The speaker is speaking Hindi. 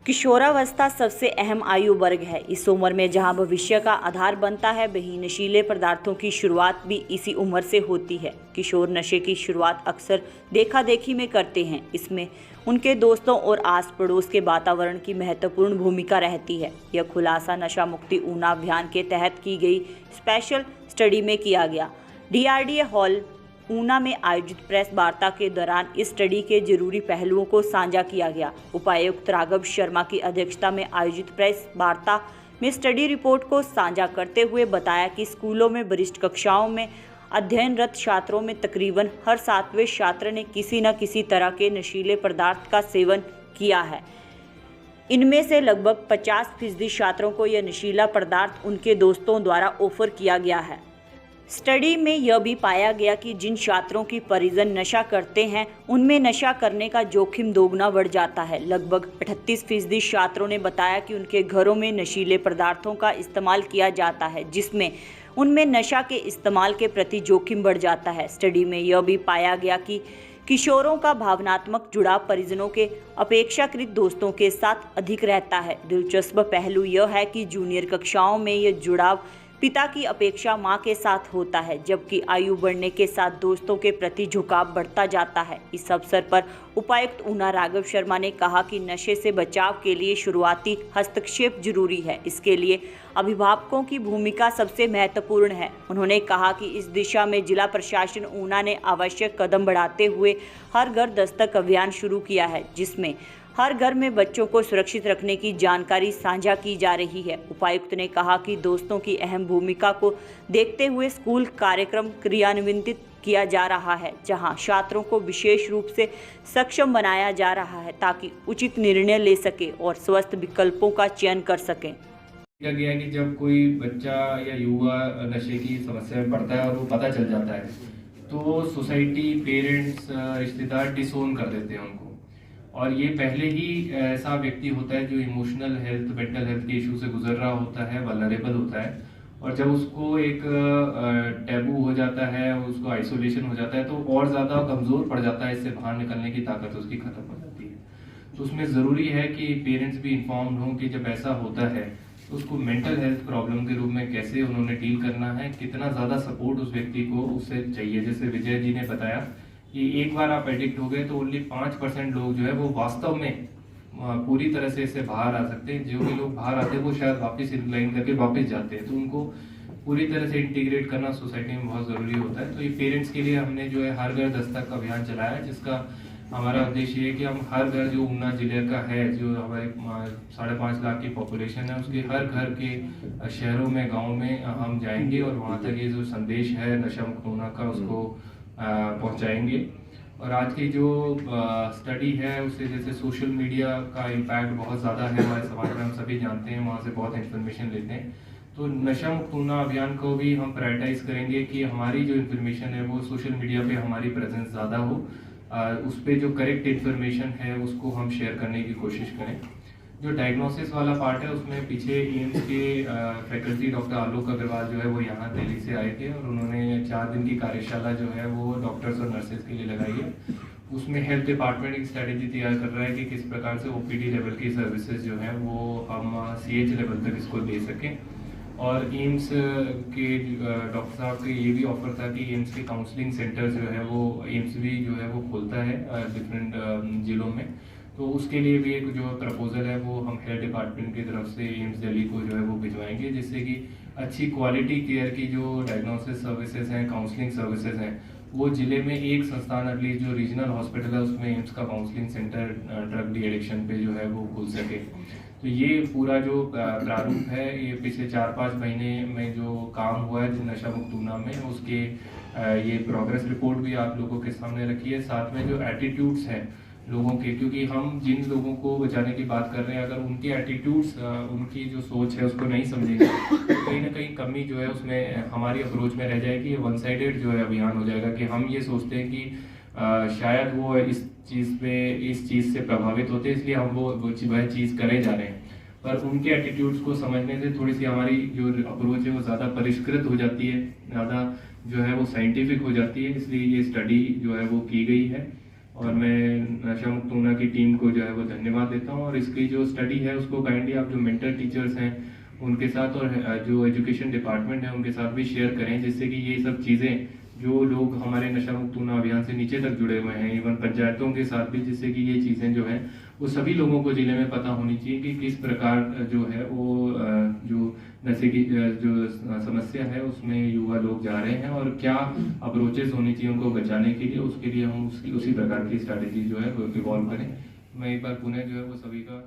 किशोरावस्था सबसे अहम आयु वर्ग है। इस उम्र में जहां भविष्य का आधार बनता है, वहीं नशीले पदार्थों की शुरुआत भी इसी उम्र से होती है। किशोर नशे की शुरुआत अक्सर देखा देखी में करते हैं। इसमें उनके दोस्तों और आस पड़ोस के वातावरण की महत्वपूर्ण भूमिका रहती है। यह खुलासा नशा मुक्ति ऊना अभियान के तहत की गई स्पेशल स्टडी में किया गया। DRDA हॉल ऊना में आयोजित प्रेस वार्ता के दौरान इस स्टडी के जरूरी पहलुओं को साझा किया गया। उपायुक्त राघव शर्मा की अध्यक्षता में आयोजित प्रेस वार्ता में स्टडी रिपोर्ट को साझा करते हुए बताया कि स्कूलों में वरिष्ठ कक्षाओं में अध्ययनरत छात्रों में तकरीबन हर 7वें छात्र ने किसी न किसी तरह के नशीले पदार्थ का सेवन किया है। इनमें से लगभग 50% छात्रों को यह नशीला पदार्थ उनके दोस्तों द्वारा ऑफर किया गया है। स्टडी में यह भी पाया गया कि जिन छात्रों की परिजन नशा करते हैं, उनमें नशा करने का जोखिम दोगुना बढ़ जाता है। लगभग 38% छात्रों ने बताया कि उनके घरों में नशीले पदार्थों का इस्तेमाल किया जाता है, जिसमें उनमें नशा के इस्तेमाल के प्रति जोखिम बढ़ जाता है। स्टडी में यह भी पाया गया कि किशोरों का भावनात्मक जुड़ाव परिजनों के अपेक्षाकृत दोस्तों के साथ अधिक रहता है। दिलचस्प पहलू यह है कि जूनियर कक्षाओं में यह जुड़ाव पिता की अपेक्षा मां के साथ होता है, जबकि आयु बढ़ने के साथ दोस्तों के प्रति झुकाव बढ़ता जाता है। इस अवसर पर उपायुक्त ऊना राघव शर्मा ने कहा कि नशे से बचाव के लिए शुरुआती हस्तक्षेप जरूरी है। इसके लिए अभिभावकों की भूमिका सबसे महत्वपूर्ण है। उन्होंने कहा कि इस दिशा में जिला प्रशासन ऊना ने आवश्यक कदम बढ़ाते हुए हर घर दस्तक अभियान शुरू किया है, जिसमें हर घर में बच्चों को सुरक्षित रखने की जानकारी साझा की जा रही है। उपायुक्त ने कहा कि दोस्तों की अहम भूमिका को देखते हुए स्कूल कार्यक्रम क्रियान्वित किया जा रहा है, जहां छात्रों को विशेष रूप से सक्षम बनाया जा रहा है ताकि उचित निर्णय ले सके और स्वस्थ विकल्पों का चयन कर सकें। देखा गया है कि जब कोई बच्चा या युवा नशे की समस्या में पड़ता है और वो पता चल जाता है, तो सोसाइटी, पेरेंट्स, रिश्तेदार डिसोन कर देते हैं उनको। और ये पहले ही ऐसा व्यक्ति होता है जो इमोशनल हेल्थ, मेंटल हेल्थ के इशू से गुजर रहा होता है, वल्नरेबल होता है। और जब उसको एक टैबू हो जाता है, उसको आइसोलेशन हो जाता है, तो और ज़्यादा कमज़ोर पड़ जाता है। इससे बाहर निकलने की ताकत उसकी खत्म हो जाती है। तो उसमें ज़रूरी है कि पेरेंट्स भी इन्फॉर्म्ड हों कि जब ऐसा होता है तो उसको मेंटल हेल्थ प्रॉब्लम के रूप में कैसे उन्होंने डील करना है, कितना ज़्यादा सपोर्ट उस व्यक्ति को उससे चाहिए। जैसे विजय जी ने बताया कि एक बार आप एडिक्ट हो गए तो ओनली 5% लोग जो है वो वास्तव में पूरी तरह से इससे बाहर आ सकते हैं। जो भी लोग बाहर आते हैं वो शायद वापस इनक्लाइन करके वापस जाते हैं। तो उनको पूरी तरह से इंटीग्रेट करना सोसाइटी में बहुत ज़रूरी होता है। तो ये पेरेंट्स के लिए हमने जो है हर घर दस्तक अभियान चलाया है, जिसका हमारा उद्देश्य ये है कि हम हर घर जो ऊना जिले का है, जो हमारे 5.5 लाख की पॉपुलेशन है, उसके हर घर के शहरों में, गाँव में हम जाएंगे और वहाँ तक ये जो संदेश है नशा मुक्त ऊना का उसको पहुंचाएंगे। और आज की जो स्टडी है उससे जैसे सोशल मीडिया का इम्पैक्ट बहुत ज़्यादा है हमारे समाज में, हम सभी जानते हैं, वहाँ से बहुत इन्फॉर्मेशन लेते हैं। तो नशा मुक्त ऊना अभियान को भी हम प्रायोरिटाइज करेंगे कि हमारी जो इन्फॉर्मेशन है वो सोशल मीडिया पे हमारी प्रेजेंस ज़्यादा हो, उस पर जो करेक्ट इन्फॉर्मेशन है उसको हम शेयर करने की कोशिश करें। जो डायग्नोसिस वाला पार्ट है उसमें पीछे एम्स के फैकल्टी डॉक्टर आलोक अग्रवाल जो है वो यहाँ दिल्ली से आए थे और उन्होंने 4 दिन की कार्यशाला जो है वो डॉक्टर्स और नर्सेज के लिए लगाई है। उसमें हेल्थ डिपार्टमेंट एक स्ट्रेटेजी तैयार कर रहा है कि किस प्रकार से OPD लेवल की सर्विसेज जो है वो हम CH लेवल तक इसको दे सकें। और एम्स के डॉक्टर साहब के ये भी ऑफर था कि एम्स के काउंसलिंग सेंटर जो है वो एम्स भी जो है वो खोलता है डिफरेंट जिलों में। तो उसके लिए भी एक जो प्रपोजल है वो हम हेल्थ डिपार्टमेंट की तरफ से एम्स दिल्ली को जो है वो भिजवाएंगे, जिससे कि अच्छी क्वालिटी केयर की जो डायग्नोसिस सर्विसेज हैं, काउंसलिंग सर्विसेज हैं, वो जिले में एक संस्थान एटलीस्ट जो रीजनल हॉस्पिटल है उसमें एम्स का counselling centre drug de addiction पे जो है वो खुल सके। तो ये पूरा जो प्रारूप है ये पिछले 4-5 महीने में जो काम हुआ है नशा मुक्त ऊना में, उसके ये प्रोग्रेस रिपोर्ट भी आप लोगों के सामने रखी है। साथ में जो एटीट्यूड्स हैं लोगों के, क्योंकि हम जिन लोगों को बचाने की बात कर रहे हैं, अगर उनके एटीट्यूड्स, उनकी जो सोच है उसको नहीं समझेंगे तो कहीं ना कहीं कमी जो है उसमें हमारी अप्रोच में रह जाएगी। ये वन साइडेड जो है अभियान हो जाएगा कि हम ये सोचते हैं कि शायद वो इस चीज़ से प्रभावित होते हैं इसलिए हम वह चीज़ करे जा रहे हैं, पर उनके एटीट्यूड्स को समझने से थोड़ी सी हमारी जो अप्रोच है वो ज़्यादा परिष्कृत हो जाती है, ज़्यादा जो है वो साइंटिफिक हो जाती है। इसलिए ये स्टडी जो है वो की गई है। और मैं नशा मुक्त ऊना की टीम को जो है वो धन्यवाद देता हूँ। और इसकी जो स्टडी है उसको काइंडली आप जो मेंटर टीचर्स हैं उनके साथ और जो एजुकेशन डिपार्टमेंट है उनके साथ भी शेयर करें, जिससे कि ये सब चीज़ें जो लोग हमारे नशा मुक्त ऊना अभियान से नीचे तक जुड़े हुए हैं, इवन पंचायतों के साथ भी, जिससे कि ये चीज़ें जो हैं वो सभी लोगों को जिले में पता होनी चाहिए कि किस प्रकार जो है वो जो नशे की जो समस्या है उसमें युवा लोग जा रहे हैं और क्या अप्रोचेस होनी चाहिए उनको बचाने के लिए। उसके लिए हम उसी प्रकार की स्ट्रैटेजी जो है वो इवॉल्व करें। मैं एक बार पुनः जो है वो सभी का